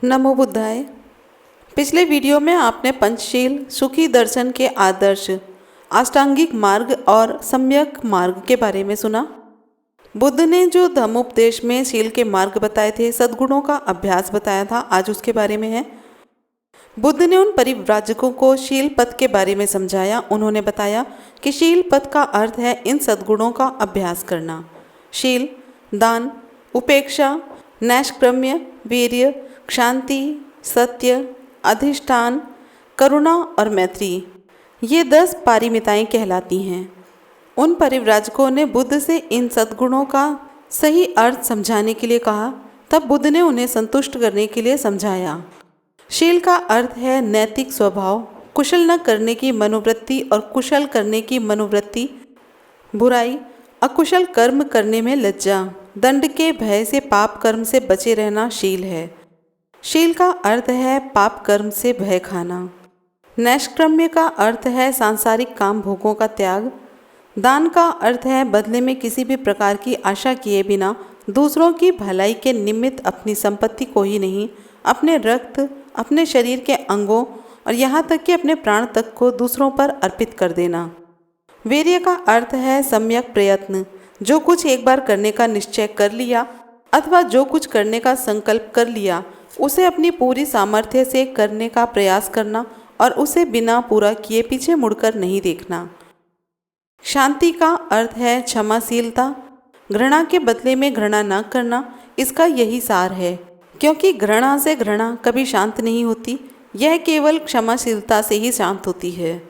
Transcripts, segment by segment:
नमो बुद्धाय। पिछले वीडियो में आपने पंचशील, सुखी दर्शन के आदर्श, अष्टांगिक मार्ग और सम्यक मार्ग के बारे में सुना। बुद्ध ने जो धम्मोपदेश में शील के मार्ग बताए थे, सद्गुणों का अभ्यास बताया था, आज उसके बारे में है। बुद्ध ने उन परिव्राजकों को शील पथ के बारे में समझाया। उन्होंने बताया कि शील पथ का अर्थ है इन सद्गुणों का अभ्यास करना। शील, दान, उपेक्षा, नैष्क्रम्य, वीर्य, शांति, सत्य, अधिष्ठान, करुणा और मैत्री, ये 10 पारमिताएं कहलाती हैं। उन परिव्राजकों ने बुद्ध से इन सद्गुणों का सही अर्थ समझाने के लिए कहा। तब बुद्ध ने उन्हें संतुष्ट करने के लिए समझाया। शील का अर्थ है नैतिक स्वभाव, कुशल न करने की मनोवृत्ति और कुशल करने की मनोवृत्ति, बुराई, अकुशल कर्म करने में लज्जा, दंड के भय से पाप कर्म से बचे रहना शील है। शील का अर्थ है पाप कर्म से भय खाना। नैष्क्रम्य का अर्थ है सांसारिक काम भोगों का त्याग। दान का अर्थ है बदले में किसी भी प्रकार की आशा किए बिना दूसरों की भलाई के निमित्त अपनी संपत्ति को ही नहीं, अपने रक्त, अपने शरीर के अंगों और यहाँ तक कि अपने प्राण तक को दूसरों पर अर्पित कर देना। वीर्य का अर्थ है सम्यक प्रयत्न, जो कुछ एक बार करने का निश्चय कर लिया अथवा जो कुछ करने का संकल्प कर लिया उसे अपनी पूरी सामर्थ्य से करने का प्रयास करना और उसे बिना पूरा किए पीछे मुड़कर नहीं देखना। शांति का अर्थ है क्षमाशीलता, घृणा के बदले में घृणा न करना, इसका यही सार है, क्योंकि घृणा से घृणा कभी शांत नहीं होती, यह केवल क्षमाशीलता से ही शांत होती है।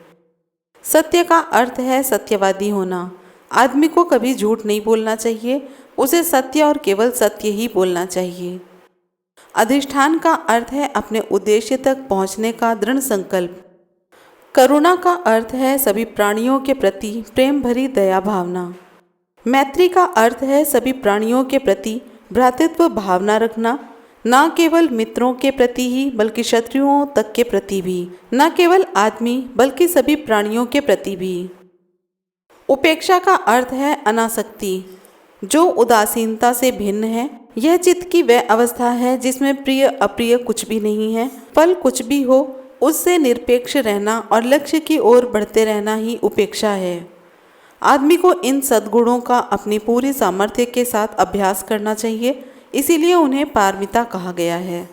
सत्य का अर्थ है सत्यवादी होना। आदमी को कभी झूठ नहीं बोलना चाहिए, उसे सत्य और केवल सत्य ही बोलना चाहिए। अधिष्ठान का अर्थ है अपने उद्देश्य तक पहुंचने का दृढ़ संकल्प। करुणा का अर्थ है सभी प्राणियों के प्रति प्रेम भरी दया भावना। मैत्री का अर्थ है सभी प्राणियों के प्रति भ्रातृत्व भावना रखना, न केवल मित्रों के प्रति ही बल्कि शत्रुओं तक के प्रति भी, न केवल आदमी बल्कि सभी प्राणियों के प्रति भी। उपेक्षा का अर्थ है अनासक्ति, जो उदासीनता से भिन्न है। यह चित्त की वह अवस्था है जिसमें प्रिय अप्रिय कुछ भी नहीं है, फल कुछ भी हो उससे निरपेक्ष रहना और लक्ष्य की ओर बढ़ते रहना ही उपेक्षा है। आदमी को इन सद्गुणों का अपनी पूरी सामर्थ्य के साथ अभ्यास करना चाहिए, इसीलिए उन्हें पारमिता कहा गया है।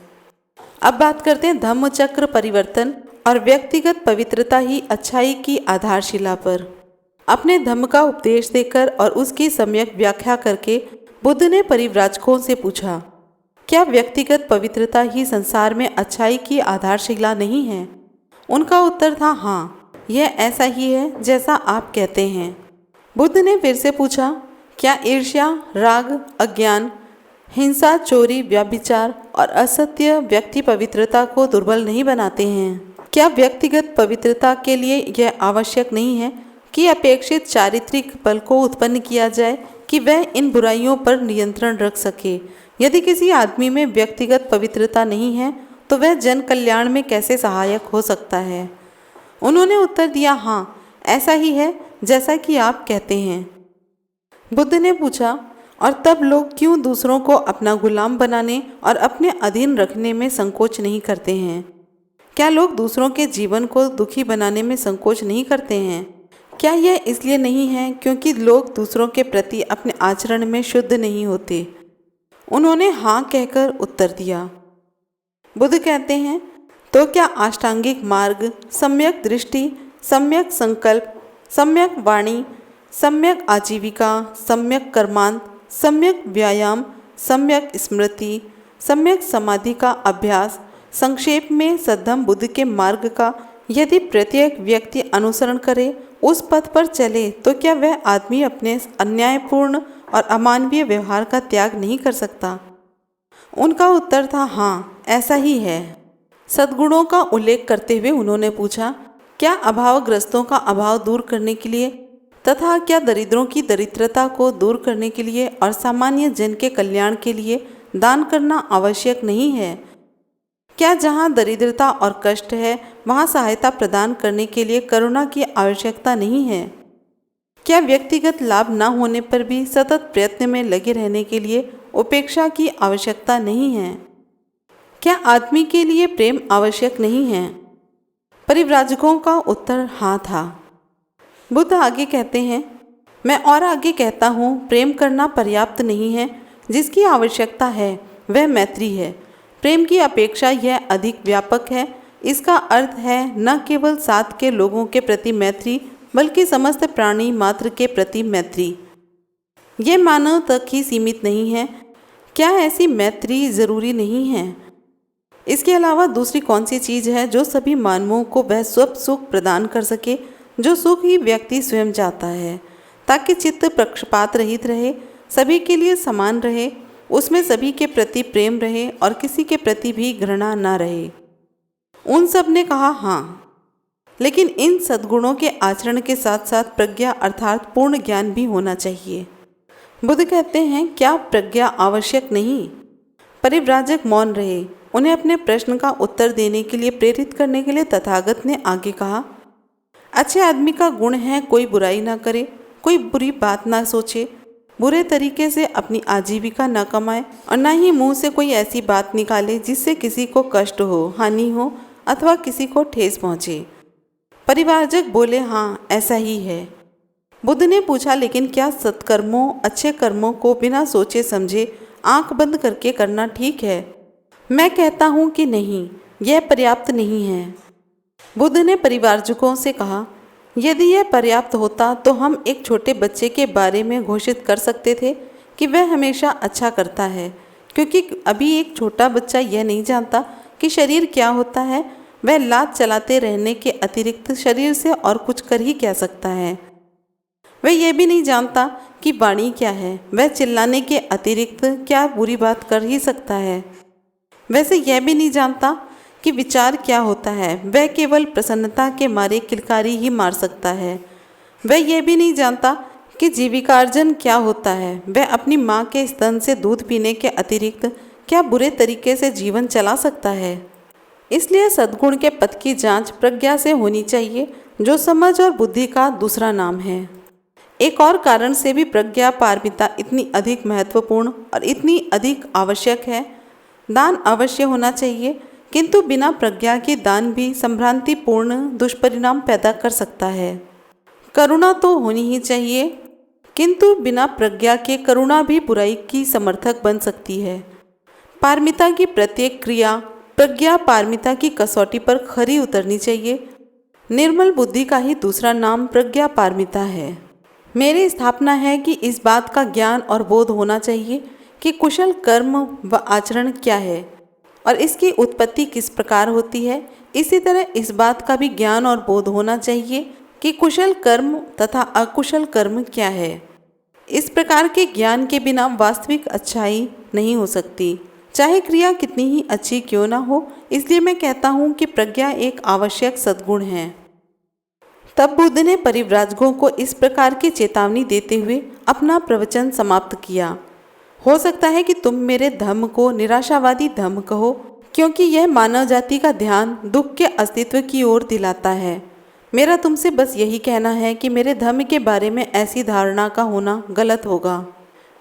अब बात करते हैं धम्मचक्र परिवर्तन और व्यक्तिगत पवित्रता ही अच्छाई की आधारशिला पर। अपने धम्म का उपदेश देकर और उसकी सम्यक व्याख्या करके बुद्ध ने परिव्राजकों से पूछा, क्या व्यक्तिगत पवित्रता ही संसार में अच्छाई की आधारशिला नहीं है? उनका उत्तर था, हाँ, यह ऐसा ही है जैसा आप कहते हैं। बुद्ध ने फिर से पूछा, क्या ईर्ष्या, राग, अज्ञान, हिंसा, चोरी, व्यभिचार और असत्य व्यक्ति पवित्रता को दुर्बल नहीं बनाते हैं? क्या व्यक्तिगत पवित्रता के लिए यह आवश्यक नहीं है कि अपेक्षित चारित्रिक बल को उत्पन्न किया जाए कि वह इन बुराइयों पर नियंत्रण रख सके? यदि किसी आदमी में व्यक्तिगत पवित्रता नहीं है तो वह जन कल्याण में कैसे सहायक हो सकता है? उन्होंने उत्तर दिया, हाँ, ऐसा ही है जैसा कि आप कहते हैं। बुद्ध ने पूछा, और तब लोग क्यों दूसरों को अपना गुलाम बनाने और अपने अधीन रखने में संकोच नहीं करते हैं? क्या लोग दूसरों के जीवन को दुखी बनाने में संकोच नहीं करते हैं? क्या यह इसलिए नहीं है क्योंकि लोग दूसरों के प्रति अपने आचरण में शुद्ध नहीं होते? उन्होंने हाँ कहकर उत्तर दिया। बुद्ध कहते हैं, तो क्या अष्टांगिक मार्ग, सम्यक दृष्टि, सम्यक संकल्प, सम्यक वाणी, सम्यक आजीविका, सम्यक कर्मांत, सम्यक व्यायाम, सम्यक स्मृति, सम्यक समाधि का अभ्यास, संक्षेप में सद्धम्म बुद्ध के मार्ग का यदि प्रत्येक व्यक्ति अनुसरण करे, उस पथ पर चले, तो क्या वह आदमी अपने अन्यायपूर्ण और अमानवीय व्यवहार का त्याग नहीं कर सकता? उनका उत्तर था, हाँ, ऐसा ही है। सद्गुणों का उल्लेख करते हुए उन्होंने पूछा, क्या अभावग्रस्तों का अभाव दूर करने के लिए तथा क्या दरिद्रों की दरिद्रता को दूर करने के लिए और सामान्य जन के कल्याण के लिए दान करना आवश्यक नहीं है? क्या जहाँ दरिद्रता और कष्ट है वहाँ सहायता प्रदान करने के लिए करुणा की आवश्यकता नहीं है? क्या व्यक्तिगत लाभ न होने पर भी सतत प्रयत्न में लगे रहने के लिए उपेक्षा की आवश्यकता नहीं है? क्या आदमी के लिए प्रेम आवश्यक नहीं है? परिव्राजकों का उत्तर हाँ था। बुद्ध आगे कहते हैं, मैं और आगे कहता हूँ, प्रेम करना पर्याप्त नहीं है। जिसकी आवश्यकता है वह मैत्री है। प्रेम की अपेक्षा यह अधिक व्यापक है। इसका अर्थ है न केवल साथ के लोगों के प्रति मैत्री, बल्कि समस्त प्राणी मात्र के प्रति मैत्री। यह मानव तक ही सीमित नहीं है। क्या ऐसी मैत्री ज़रूरी नहीं है? इसके अलावा दूसरी कौन सी चीज़ है जो सभी मानवों को वह सब सुख प्रदान कर सके जो सुख ही व्यक्ति स्वयं चाहता है, ताकि चित्त पक्षपात रहित रहे, सभी के लिए समान रहे, उसमें सभी के प्रति प्रेम रहे और किसी के प्रति भी घृणा न रहे। उन सब ने कहा हाँ। लेकिन इन सद्गुणों के आचरण के साथ साथ प्रज्ञा अर्थात पूर्ण ज्ञान भी होना चाहिए। बुद्ध कहते हैं, क्या प्रज्ञा आवश्यक नहीं? परिव्राजक मौन रहे। उन्हें अपने प्रश्न का उत्तर देने के लिए प्रेरित करने के लिए तथागत ने आगे कहा, अच्छे आदमी का गुण है कोई बुराई ना करे, कोई बुरी बात ना सोचे, बुरे तरीके से अपनी आजीविका न कमाए और न ही मुंह से कोई ऐसी बात निकाले जिससे किसी को कष्ट हो, हानि हो अथवा किसी को ठेस पहुँचे। परिव्राजक बोले, हाँ ऐसा ही है। बुद्ध ने पूछा, लेकिन क्या सत्कर्मों, अच्छे कर्मों को बिना सोचे समझे आंख बंद करके करना ठीक है? मैं कहता हूँ कि नहीं, यह पर्याप्त नहीं है। बुद्ध ने परिव्राजकों से कहा, यदि यह पर्याप्त होता तो हम एक छोटे बच्चे के बारे में घोषित कर सकते थे कि वह हमेशा अच्छा करता है, क्योंकि अभी एक छोटा बच्चा यह नहीं जानता कि शरीर क्या होता है। वह लात चलाते रहने के अतिरिक्त शरीर से और कुछ कर ही क्या सकता है। वह यह भी नहीं जानता कि वाणी क्या है। वह चिल्लाने के अतिरिक्त क्या बुरी बात कर ही सकता है। वैसे यह भी नहीं जानता कि विचार क्या होता है। वह केवल प्रसन्नता के मारे किलकारी ही मार सकता है। वह यह भी नहीं जानता कि जीविकार्जन क्या होता है। वह अपनी माँ के स्तन से दूध पीने के अतिरिक्त क्या बुरे तरीके से जीवन चला सकता है। इसलिए सद्गुण के पथ की जांच प्रज्ञा से होनी चाहिए, जो समझ और बुद्धि का दूसरा नाम है। एक और कारण से भी प्रज्ञा पारमिता इतनी अधिक महत्वपूर्ण और इतनी अधिक आवश्यक है। दान अवश्य होना चाहिए, किंतु बिना प्रज्ञा के दान भी संभ्रांतिपूर्ण दुष्परिणाम पैदा कर सकता है। करुणा तो होनी ही चाहिए, किंतु बिना प्रज्ञा के करुणा भी बुराई की समर्थक बन सकती है। पारमिता की प्रत्येक क्रिया प्रज्ञा पारमिता की कसौटी पर खरी उतरनी चाहिए। निर्मल बुद्धि का ही दूसरा नाम प्रज्ञा पारमिता है। मेरी स्थापना है कि इस बात का ज्ञान और बोध होना चाहिए कि कुशल कर्म व आचरण क्या है और इसकी उत्पत्ति किस प्रकार होती है। इसी तरह इस बात का भी ज्ञान और बोध होना चाहिए कि कुशल कर्म तथा अकुशल कर्म क्या है। इस प्रकार के ज्ञान के बिना वास्तविक अच्छाई नहीं हो सकती, चाहे क्रिया कितनी ही अच्छी क्यों ना हो। इसलिए मैं कहता हूँ कि प्रज्ञा एक आवश्यक सद्गुण है। तब बुद्ध ने परिव्राजकों को इस प्रकार की चेतावनी देते हुए अपना प्रवचन समाप्त किया। हो सकता है कि तुम मेरे धम्म को निराशावादी धम्म कहो, क्योंकि यह मानव जाति का ध्यान दुख के अस्तित्व की ओर दिलाता है। मेरा तुमसे बस यही कहना है कि मेरे धम्म के बारे में ऐसी धारणा का होना गलत होगा।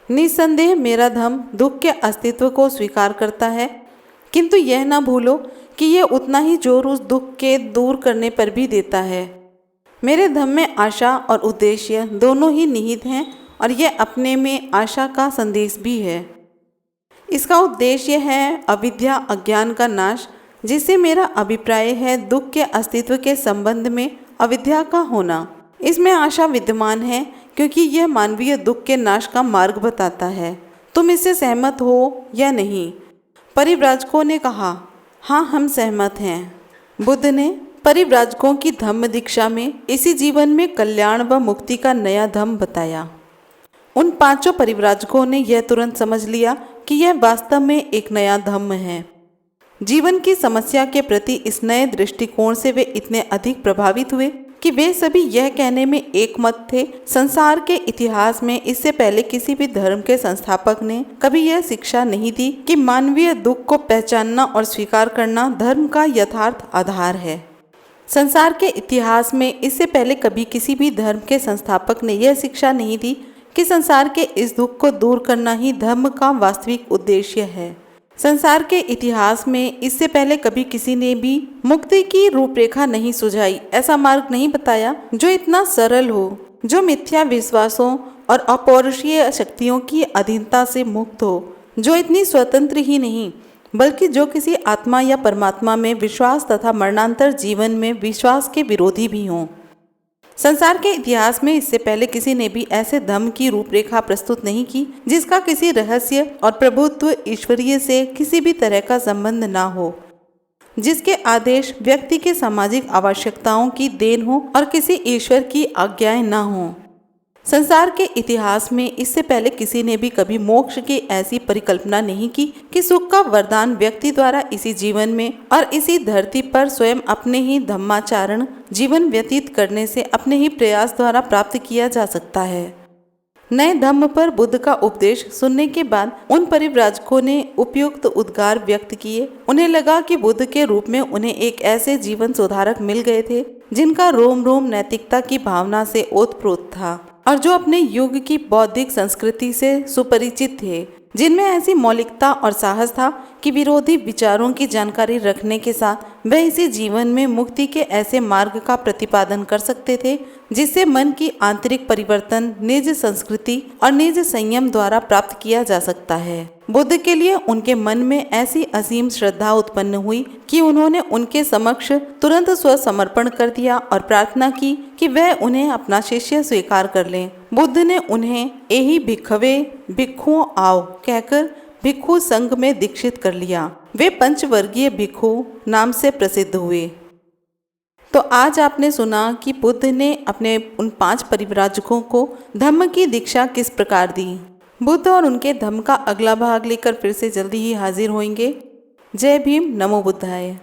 निस्संदेह मेरा धम्म दुख के अस्तित्व को स्वीकार करता है, किंतु यह ना भूलो कि यह उतना ही जोर उस दुख के दूर करने पर भी देता है। मेरे धम्म में आशा और उद्देश्य दोनों ही निहित हैं और यह अपने में आशा का संदेश भी है। इसका उद्देश्य है अविद्या अज्ञान का नाश, जिससे मेरा अभिप्राय है दुख के अस्तित्व के संबंध में अविद्या का होना। इसमें आशा विद्यमान है क्योंकि यह मानवीय दुख के नाश का मार्ग बताता है। तुम इससे सहमत हो या नहीं? परिव्राजकों ने कहा, हाँ हम सहमत हैं। बुद्ध ने परिव्राजकों की धम्म दीक्षा में इसी जीवन में कल्याण व मुक्ति का नया धम्म बताया। उन पांचों परिव्राजकों ने यह तुरंत समझ लिया कि यह वास्तव में एक नया धम्म है। जीवन की समस्या के प्रति इस नए दृष्टिकोण से वे इतने अधिक प्रभावित हुए कि वे सभी यह कहने में एकमत थे, संसार के इतिहास में इससे पहले किसी भी धर्म के संस्थापक ने कभी यह शिक्षा नहीं दी कि मानवीय दुख को पहचानना और स्वीकार करना धर्म का यथार्थ आधार है। संसार के इतिहास में इससे पहले कभी किसी भी धर्म के संस्थापक ने यह शिक्षा नहीं दी कि संसार के इस दुख को दूर करना ही धर्म का वास्तविक उद्देश्य है। संसार के इतिहास में इससे पहले कभी किसी ने भी मुक्ति की रूपरेखा नहीं सुझाई, ऐसा मार्ग नहीं बताया जो इतना सरल हो, जो मिथ्या विश्वासों और अपौरुषीय शक्तियों की अधीनता से मुक्त हो, जो इतनी स्वतंत्र ही नहीं बल्कि जो किसी आत्मा या परमात्मा में विश्वास तथा मरणांतर जीवन में विश्वास के विरोधी भी हों। संसार के इतिहास में इससे पहले किसी ने भी ऐसे धम्म की रूपरेखा प्रस्तुत नहीं की जिसका किसी रहस्य और प्रभुत्व ईश्वरीय से किसी भी तरह का संबंध ना हो, जिसके आदेश व्यक्ति के सामाजिक आवश्यकताओं की देन हो और किसी ईश्वर की आज्ञाएं ना हो। संसार के इतिहास में इससे पहले किसी ने भी कभी मोक्ष की ऐसी परिकल्पना नहीं की कि सुख का वरदान व्यक्ति द्वारा इसी जीवन में और इसी धरती पर स्वयं अपने ही धम्माचरण जीवन व्यतीत करने से अपने ही प्रयास द्वारा प्राप्त किया जा सकता है। नए धम्म पर बुद्ध का उपदेश सुनने के बाद उन परिव्राजकों ने उपयुक्त उद्गार व्यक्त किए। उन्हें लगा कि बुद्ध के रूप में उन्हें एक ऐसे जीवन सुधारक मिल गए थे जिनका रोम रोम नैतिकता की भावना से ओतप्रोत था और जो अपने युग की बौद्धिक संस्कृति से सुपरिचित थे, जिनमें ऐसी मौलिकता और साहस था कि विरोधी विचारों की जानकारी रखने के साथ वह इसी जीवन में मुक्ति के ऐसे मार्ग का प्रतिपादन कर सकते थे जिससे मन की आंतरिक परिवर्तन निज संस्कृति और निज संयम द्वारा प्राप्त किया जा सकता है। बुद्ध के लिए उनके मन में ऐसी असीम श्रद्धा उत्पन्न हुई कि उन्होंने उनके समक्ष तुरंत स्वसमर्पण कर दिया और प्रार्थना की कि वह उन्हें अपना शिष्य स्वीकार कर लें। बुद्ध ने उन्हें एहि भिक्खवे भिक्खुओं आओ कहकर भिक्खु संघ में दीक्षित कर लिया। वे पंचवर्गीय भिक्खु नाम से प्रसिद्ध हुए। तो आज आपने सुना कि बुद्ध ने अपने उन 5 परिव्राजकों को धम्म की दीक्षा किस प्रकार दी। बुद्ध और उनके धम्म का अगला भाग लेकर फिर से जल्दी ही हाजिर होंगे। जय भीम, नमो बुद्धाय।